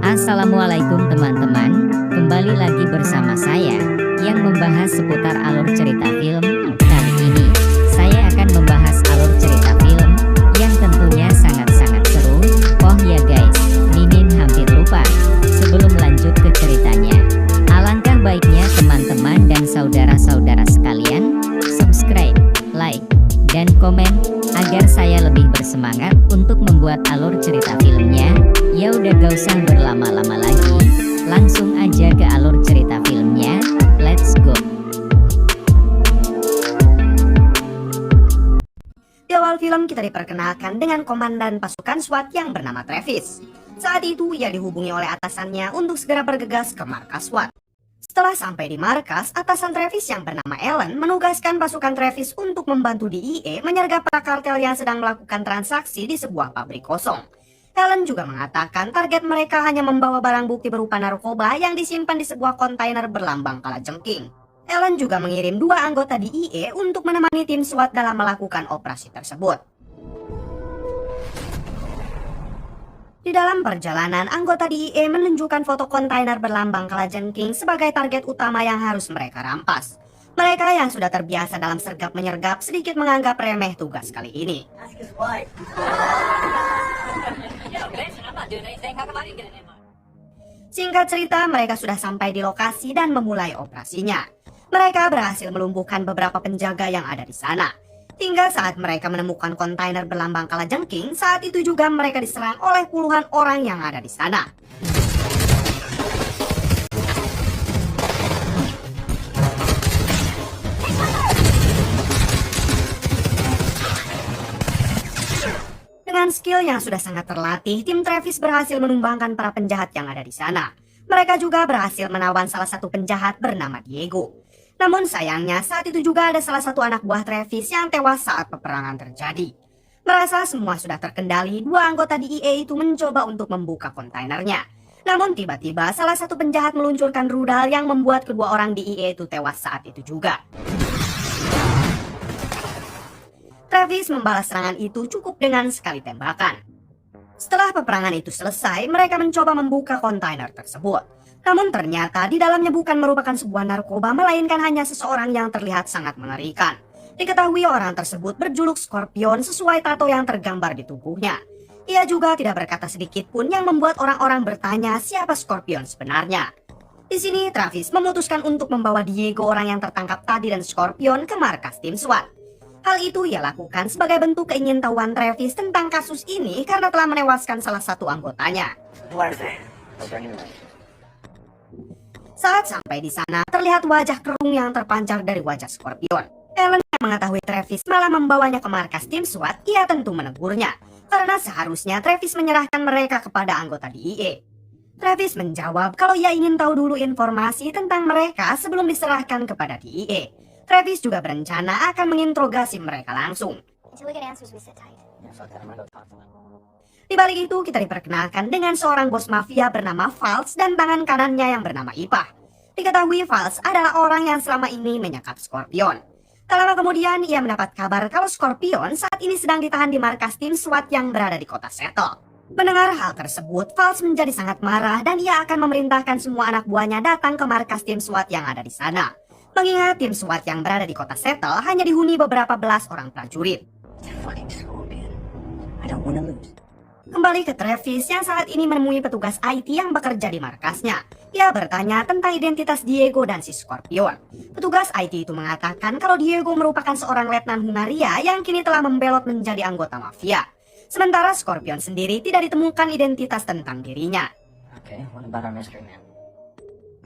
Assalamualaikum teman-teman, kembali lagi bersama saya yang membahas seputar alur cerita film. Kali ini saya akan membahas alur cerita film yang tentunya sangat-sangat seru. Oh ya guys, Mimin hampir lupa. Sebelum lanjut ke ceritanya, alangkah baiknya teman-teman dan saudara-saudara sekalian subscribe, like, dan komen agar saya lebih bersemangat untuk membuat alur cerita filmnya. Ya udah gak usah berlama-lama lagi, langsung aja ke alur cerita filmnya. Let's go. Di awal film kita diperkenalkan dengan komandan pasukan SWAT yang bernama Travis. Saat itu ia dihubungi oleh atasannya untuk segera bergegas ke markas SWAT. Setelah sampai di markas, atasan Travis yang bernama Alan menugaskan pasukan Travis untuk membantu DIE menyergap para kartel yang sedang melakukan transaksi di sebuah pabrik kosong. Alan juga mengatakan target mereka hanya membawa barang bukti berupa narkoba yang disimpan di sebuah kontainer berlambang kalajengking. Alan juga mengirim 2 anggota DIE untuk menemani tim SWAT dalam melakukan operasi tersebut. Di dalam perjalanan, anggota DIE menunjukkan foto kontainer berlambang kalajengking sebagai target utama yang harus mereka rampas. Mereka yang sudah terbiasa dalam sergap menyergap sedikit menganggap remeh tugas kali ini. Singkat cerita, mereka sudah sampai di lokasi dan memulai operasinya. Mereka berhasil melumpuhkan beberapa penjaga yang ada di sana. Hingga saat mereka menemukan kontainer berlambang kalajengking, saat itu juga mereka diserang oleh puluhan orang yang ada di sana. Dengan skill yang sudah sangat terlatih, tim Travis berhasil menumbangkan para penjahat yang ada di sana. Mereka juga berhasil menawan salah satu penjahat bernama Diego. Namun sayangnya saat itu juga ada salah satu anak buah Travis yang tewas saat peperangan terjadi. Merasa semua sudah terkendali, 2 anggota DIE itu mencoba untuk membuka kontainernya. Namun tiba-tiba salah satu penjahat meluncurkan rudal yang membuat kedua orang DIE itu tewas saat itu juga. Travis membalas serangan itu cukup dengan sekali tembakan. Setelah peperangan itu selesai, mereka mencoba membuka kontainer tersebut. Namun ternyata di dalamnya bukan merupakan sebuah narkoba, melainkan hanya seseorang yang terlihat sangat mengerikan. Diketahui orang tersebut berjuluk Scorpion sesuai tato yang tergambar di tubuhnya. Ia juga tidak berkata sedikit pun yang membuat orang-orang bertanya siapa Scorpion sebenarnya. Di sini Travis memutuskan untuk membawa Diego, orang yang tertangkap tadi, dan Scorpion ke markas tim SWAT. Hal itu ia lakukan sebagai bentuk keingintahuan Travis tentang kasus ini karena telah menewaskan salah satu anggotanya. Saat sampai di sana, terlihat wajah kerung yang terpancar dari wajah Scorpion. Alan yang mengetahui Travis malah membawanya ke markas tim SWAT, ia tentu menegurnya, karena seharusnya Travis menyerahkan mereka kepada anggota DIE. Travis menjawab kalau ia ingin tahu dulu informasi tentang mereka sebelum diserahkan kepada DIE. Travis juga berencana akan menginterogasi mereka langsung. Di balik itu kita diperkenalkan dengan seorang bos mafia bernama Falz dan tangan kanannya yang bernama Ipah. Diketahui Falz adalah orang yang selama ini menyekap Scorpion. Tak lama kemudian ia mendapat kabar kalau Scorpion saat ini sedang ditahan di markas tim SWAT yang berada di kota Seattle. Mendengar hal tersebut, Falz menjadi sangat marah dan ia akan memerintahkan semua anak buahnya datang ke markas tim SWAT yang ada di sana. Mengingat tim SWAT yang berada di kota Seattle hanya dihuni beberapa belas orang prajurit. Kembali ke Travis yang saat ini menemui petugas IT yang bekerja di markasnya. Ia bertanya tentang identitas Diego dan si Scorpion. Petugas IT itu mengatakan kalau Diego merupakan seorang letnan Hungaria yang kini telah membelot menjadi anggota mafia. Sementara Scorpion sendiri tidak ditemukan identitas tentang dirinya.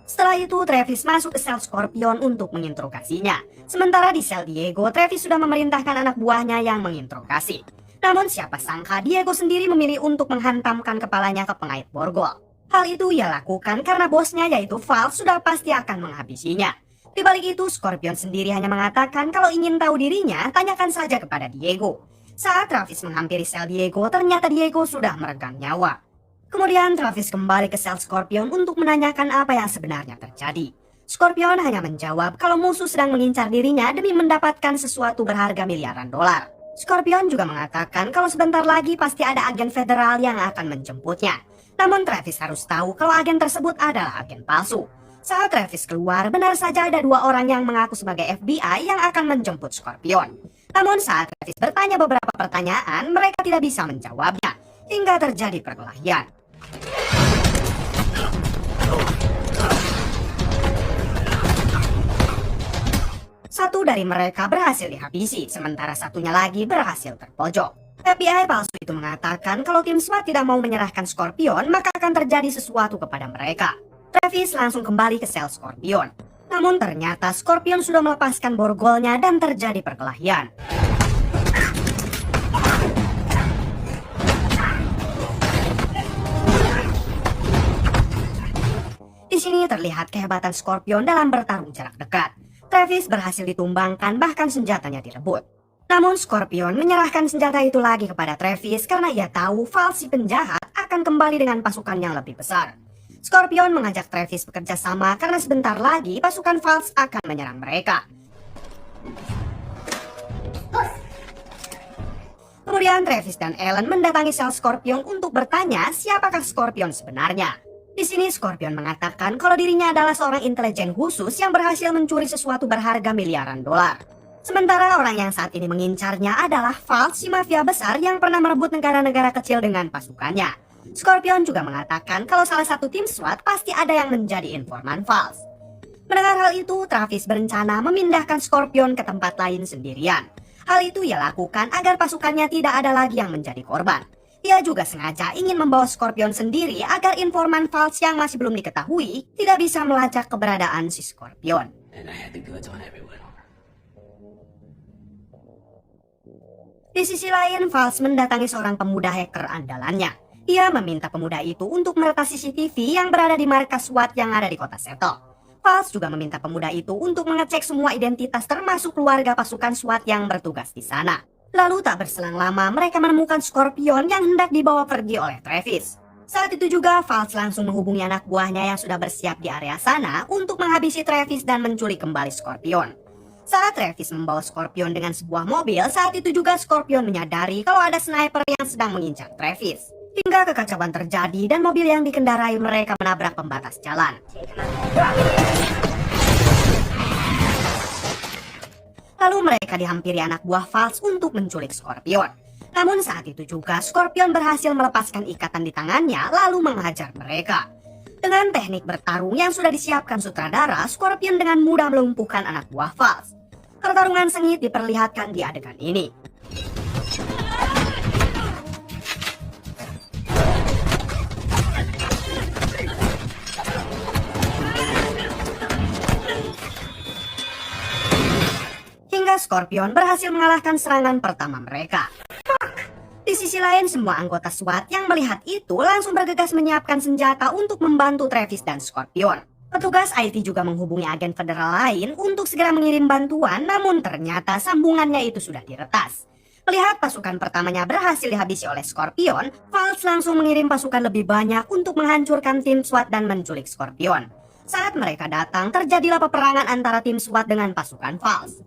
Setelah itu Travis masuk ke sel Scorpion untuk menginterogasinya. Sementara di sel Diego, Travis sudah memerintahkan anak buahnya yang menginterogasi. Namun siapa sangka Diego sendiri memilih untuk menghantamkan kepalanya ke pengait borgol. Hal itu ia lakukan karena bosnya yaitu Falz sudah pasti akan menghabisinya. Di balik itu Scorpion sendiri hanya mengatakan kalau ingin tahu dirinya, tanyakan saja kepada Diego. Saat Travis menghampiri sel Diego, ternyata Diego sudah meregang nyawa. Kemudian Travis kembali ke sel Scorpion untuk menanyakan apa yang sebenarnya terjadi. Scorpion hanya menjawab kalau musuh sedang mengincar dirinya demi mendapatkan sesuatu berharga miliaran dolar. Scorpion juga mengatakan kalau sebentar lagi pasti ada agen federal yang akan menjemputnya. Namun Travis harus tahu kalau agen tersebut adalah agen palsu. Saat Travis keluar, benar saja ada 2 orang yang mengaku sebagai FBI yang akan menjemput Scorpion. Namun saat Travis bertanya beberapa pertanyaan, mereka tidak bisa menjawabnya, hingga terjadi perkelahian. Satu dari mereka berhasil dihabisi, sementara satunya lagi berhasil terpojok. FBI palsu itu mengatakan kalau tim SWAT tidak mau menyerahkan Scorpion, maka akan terjadi sesuatu kepada mereka. Travis langsung kembali ke sel Scorpion. Namun ternyata Scorpion sudah melepaskan borgolnya dan terjadi perkelahian. Di sini terlihat kehebatan Scorpion dalam bertarung jarak dekat. Travis berhasil ditumbangkan, bahkan senjatanya direbut. Namun Scorpion menyerahkan senjata itu lagi kepada Travis karena ia tahu Falls si penjahat akan kembali dengan pasukan yang lebih besar. Scorpion mengajak Travis bekerja sama karena sebentar lagi pasukan Falls akan menyerang mereka. Kemudian Travis dan Ellen mendatangi sel Scorpion untuk bertanya siapakah Scorpion sebenarnya. Di sini Scorpion mengatakan kalau dirinya adalah seorang intelijen khusus yang berhasil mencuri sesuatu berharga miliaran dolar. Sementara orang yang saat ini mengincarnya adalah Falls, si mafia besar yang pernah merebut negara-negara kecil dengan pasukannya. Scorpion juga mengatakan kalau salah satu tim SWAT pasti ada yang menjadi informan Falls. Mendengar hal itu, Travis berencana memindahkan Scorpion ke tempat lain sendirian. Hal itu ia lakukan agar pasukannya tidak ada lagi yang menjadi korban. Ia juga sengaja ingin membawa Scorpion sendiri agar informan Falls yang masih belum diketahui tidak bisa melacak keberadaan si Scorpion. Di sisi lain, Falls mendatangi seorang pemuda hacker andalannya. Ia meminta pemuda itu untuk meretas CCTV yang berada di markas SWAT yang ada di kota Seattle. Falls juga meminta pemuda itu untuk mengecek semua identitas termasuk keluarga pasukan SWAT yang bertugas di sana. Lalu tak berselang lama mereka menemukan Scorpion yang hendak dibawa pergi oleh Travis. Saat itu juga Falls langsung menghubungi anak buahnya yang sudah bersiap di area sana untuk menghabisi Travis dan menculik kembali Scorpion. Saat Travis membawa Scorpion dengan sebuah mobil, saat itu juga Scorpion menyadari kalau ada sniper yang sedang mengincar Travis. Hingga kekacauan terjadi dan mobil yang dikendarai mereka menabrak pembatas jalan. Lalu mereka dihampiri anak buah Falls untuk menculik Scorpion. Namun saat itu juga Scorpion berhasil melepaskan ikatan di tangannya lalu menghajar mereka. Dengan teknik bertarung yang sudah disiapkan sutradara, Scorpion dengan mudah melumpuhkan anak buah Falls. Pertarungan sengit diperlihatkan di adegan ini. Hingga Scorpion berhasil mengalahkan serangan pertama mereka. Di sisi lain, semua anggota SWAT yang melihat itu langsung bergegas menyiapkan senjata untuk membantu Travis dan Scorpion. Petugas IT juga menghubungi agen federal lain untuk segera mengirim bantuan, namun ternyata sambungannya itu sudah diretas. Melihat pasukan pertamanya berhasil dihabisi oleh Scorpion, Falls langsung mengirim pasukan lebih banyak untuk menghancurkan tim SWAT dan menculik Scorpion. Saat mereka datang, terjadilah peperangan antara tim SWAT dengan pasukan Falls.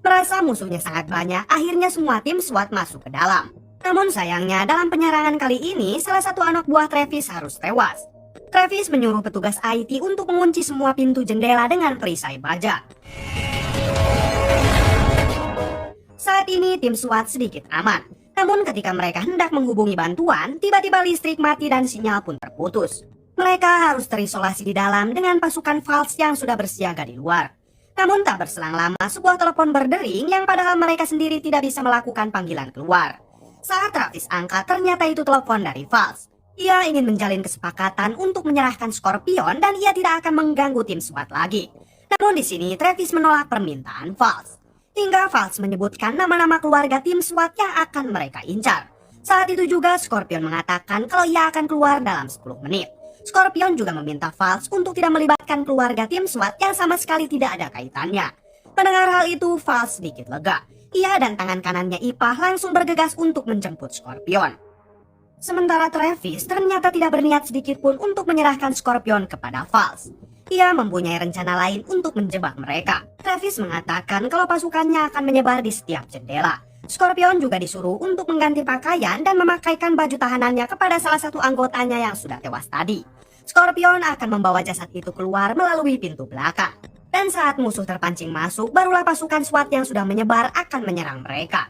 Merasa musuhnya sangat banyak, akhirnya semua tim SWAT masuk ke dalam. Namun sayangnya dalam penyerangan kali ini, salah satu anak buah Travis harus tewas. Travis menyuruh petugas IT untuk mengunci semua pintu jendela dengan perisai baja. Saat ini tim SWAT sedikit aman. Namun ketika mereka hendak menghubungi bantuan, tiba-tiba listrik mati dan sinyal pun terputus. Mereka harus terisolasi di dalam dengan pasukan Falls yang sudah bersiaga di luar. Namun tak berselang lama, sebuah telepon berdering yang padahal mereka sendiri tidak bisa melakukan panggilan keluar. Saat Travis angkat, ternyata itu telepon dari Falls. Ia ingin menjalin kesepakatan untuk menyerahkan Scorpion dan ia tidak akan mengganggu tim SWAT lagi. Namun di sini Travis menolak permintaan Falls. Hingga Falls menyebutkan nama-nama keluarga tim SWAT yang akan mereka incar. Saat itu juga Scorpion mengatakan kalau ia akan keluar dalam 10 menit. Scorpion juga meminta Falls untuk tidak melibatkan keluarga tim SWAT yang sama sekali tidak ada kaitannya. Mendengar hal itu, Falls sedikit lega. Ia dan tangan kanannya Ipah langsung bergegas untuk menjemput Scorpion. Sementara Travis ternyata tidak berniat sedikit pun untuk menyerahkan Scorpion kepada Falz. Ia mempunyai rencana lain untuk menjebak mereka. Travis mengatakan kalau pasukannya akan menyebar di setiap jendela. Scorpion juga disuruh untuk mengganti pakaian dan memakaikan baju tahanannya kepada salah satu anggotanya yang sudah tewas tadi. Scorpion akan membawa jasad itu keluar melalui pintu belakang. Dan saat musuh terpancing masuk, barulah pasukan SWAT yang sudah menyebar akan menyerang mereka.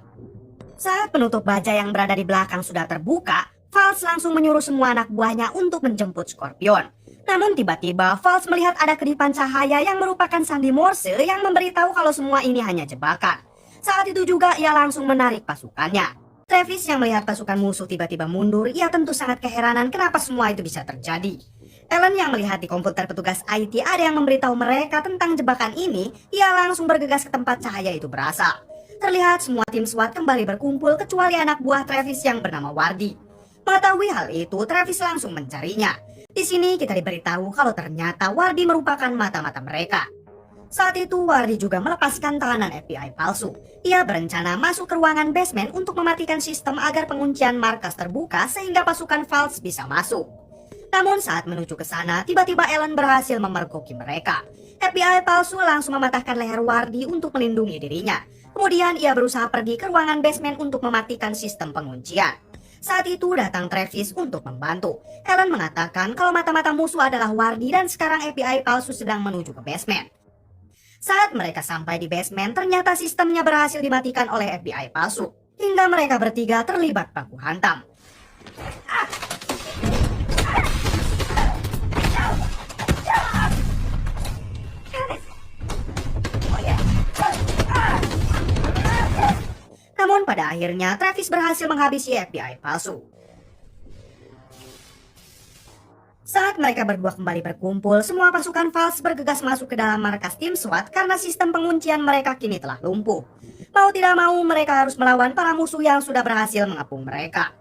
Saat penutup baja yang berada di belakang sudah terbuka, Falz langsung menyuruh semua anak buahnya untuk menjemput Scorpion. Namun tiba-tiba Falz melihat ada kedipan cahaya yang merupakan sandi Morse yang memberitahu kalau semua ini hanya jebakan. Saat itu juga ia langsung menarik pasukannya. Travis yang melihat pasukan musuh tiba-tiba mundur, ia tentu sangat keheranan kenapa semua itu bisa terjadi. Ellen yang melihat di komputer petugas IT ada yang memberitahu mereka tentang jebakan ini, ia langsung bergegas ke tempat cahaya itu berasal. Terlihat semua tim SWAT kembali berkumpul kecuali anak buah Travis yang bernama Wardy. Mengetahui hal itu, Travis langsung mencarinya. Di sini kita diberitahu kalau ternyata Wardy merupakan mata-mata mereka. Saat itu Wardy juga melepaskan tahanan FBI palsu. Ia berencana masuk ke ruangan basement untuk mematikan sistem agar penguncian markas terbuka sehingga pasukan Falz bisa masuk. Namun saat menuju ke sana, tiba-tiba Ellen berhasil memergoki mereka. FBI palsu langsung mematahkan leher Wardy untuk melindungi dirinya. Kemudian ia berusaha pergi ke ruangan basement untuk mematikan sistem penguncian. Saat itu datang Travis untuk membantu. Ellen mengatakan kalau mata-mata musuh adalah Wardy dan sekarang FBI palsu sedang menuju ke basement. Saat mereka sampai di basement, ternyata sistemnya berhasil dimatikan oleh FBI palsu. Hingga mereka bertiga terlibat baku hantam. Namun pada akhirnya Travis berhasil menghabisi FBI palsu. Saat mereka berdua kembali berkumpul, semua pasukan Falz bergegas masuk ke dalam markas tim SWAT karena sistem penguncian mereka kini telah lumpuh. Mau tidak mau mereka harus melawan para musuh yang sudah berhasil mengepung mereka.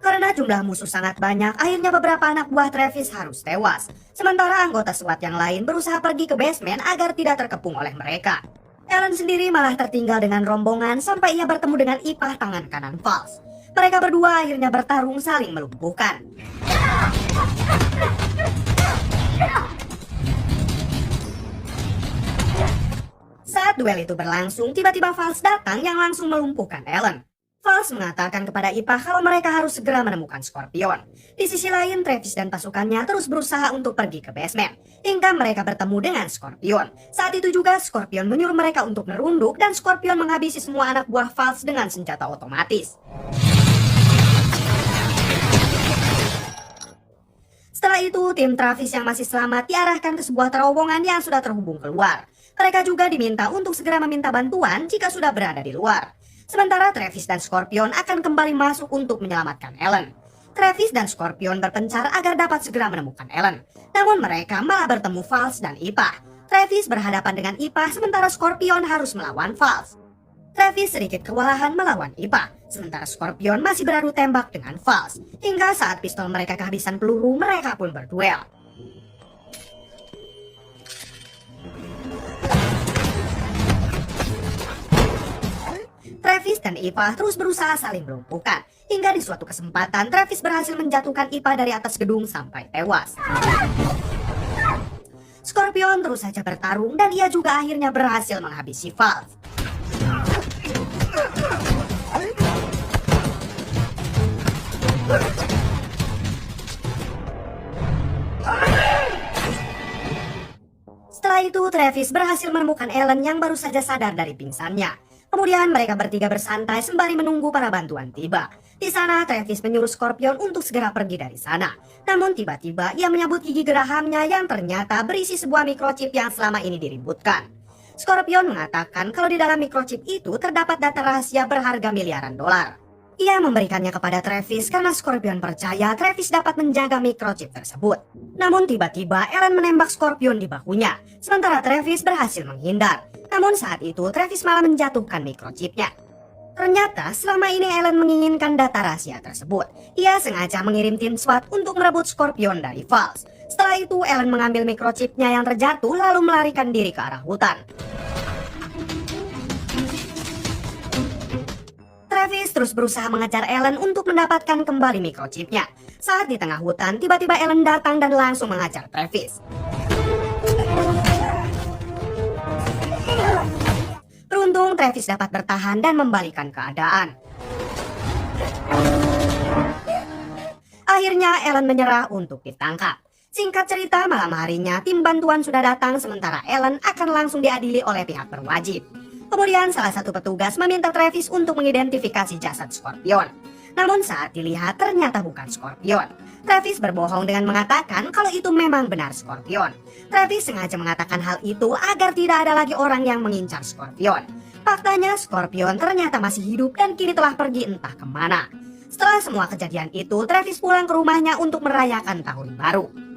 Karena jumlah musuh sangat banyak, akhirnya beberapa anak buah Travis harus tewas. Sementara anggota SWAT yang lain berusaha pergi ke basement agar tidak terkepung oleh mereka. Ellen sendiri malah tertinggal dengan rombongan sampai ia bertemu dengan Ipah tangan kanan Falz. Mereka berdua akhirnya bertarung saling melumpuhkan. Saat duel itu berlangsung, tiba-tiba Falz datang yang langsung melumpuhkan Ellen. Falz mengatakan kepada Ipah kalau mereka harus segera menemukan Scorpion. Di sisi lain, Travis dan pasukannya terus berusaha untuk pergi ke basement, hingga mereka bertemu dengan Scorpion. Saat itu juga Scorpion menyuruh mereka untuk merunduk dan Scorpion menghabisi semua anak buah Falz dengan senjata otomatis. Setelah itu, tim Travis yang masih selamat diarahkan ke sebuah terowongan yang sudah terhubung keluar. Mereka juga diminta untuk segera meminta bantuan jika sudah berada di luar. Sementara Travis dan Scorpion akan kembali masuk untuk menyelamatkan Ellen. Travis dan Scorpion berpencar agar dapat segera menemukan Ellen. Namun mereka malah bertemu Falz dan Ipah. Travis berhadapan dengan Ipah sementara Scorpion harus melawan Falz. Travis sedikit kewalahan melawan Ipah, sementara Scorpion masih beradu tembak dengan Falz. Hingga saat pistol mereka kehabisan peluru, mereka pun berduel. Travis dan Ipah terus berusaha saling melumpuhkan. Hingga di suatu kesempatan, Travis berhasil menjatuhkan Ipah dari atas gedung sampai tewas. Scorpion terus saja bertarung dan ia juga akhirnya berhasil menghabisi Falz. Setelah itu, Travis berhasil menemukan Ellen yang baru saja sadar dari pingsannya. Kemudian mereka bertiga bersantai sembari menunggu para bantuan tiba. Di sana Travis menyuruh Scorpion untuk segera pergi dari sana. Namun tiba-tiba ia menyabut gigi gerahamnya yang ternyata berisi sebuah microchip yang selama ini diributkan. Scorpion mengatakan kalau di dalam microchip itu terdapat data rahasia berharga miliaran dolar. Ia memberikannya kepada Travis karena Scorpion percaya Travis dapat menjaga microchip tersebut. Namun tiba-tiba Ellen menembak Scorpion di bahunya, sementara Travis berhasil menghindar. Namun saat itu Travis malah menjatuhkan microchipnya. Ternyata selama ini Ellen menginginkan data rahasia tersebut. Ia sengaja mengirim tim SWAT untuk merebut Scorpion dari Falls. Setelah itu Ellen mengambil microchipnya yang terjatuh lalu melarikan diri ke arah hutan. Travis terus berusaha mengejar Ellen untuk mendapatkan kembali microchipnya. Saat di tengah hutan, tiba-tiba Ellen datang dan langsung mengajar Travis. Beruntung Travis dapat bertahan dan membalikan keadaan. Akhirnya Ellen menyerah untuk ditangkap. Singkat cerita, malam harinya tim bantuan sudah datang sementara Ellen akan langsung diadili oleh pihak berwajib. Kemudian salah satu petugas meminta Travis untuk mengidentifikasi jasad Scorpion. Namun saat dilihat ternyata bukan Scorpion. Travis berbohong dengan mengatakan kalau itu memang benar Scorpion. Travis sengaja mengatakan hal itu agar tidak ada lagi orang yang mengincar Scorpion. Faktanya Scorpion ternyata masih hidup dan kini telah pergi entah kemana. Setelah semua kejadian itu, Travis pulang ke rumahnya untuk merayakan tahun baru.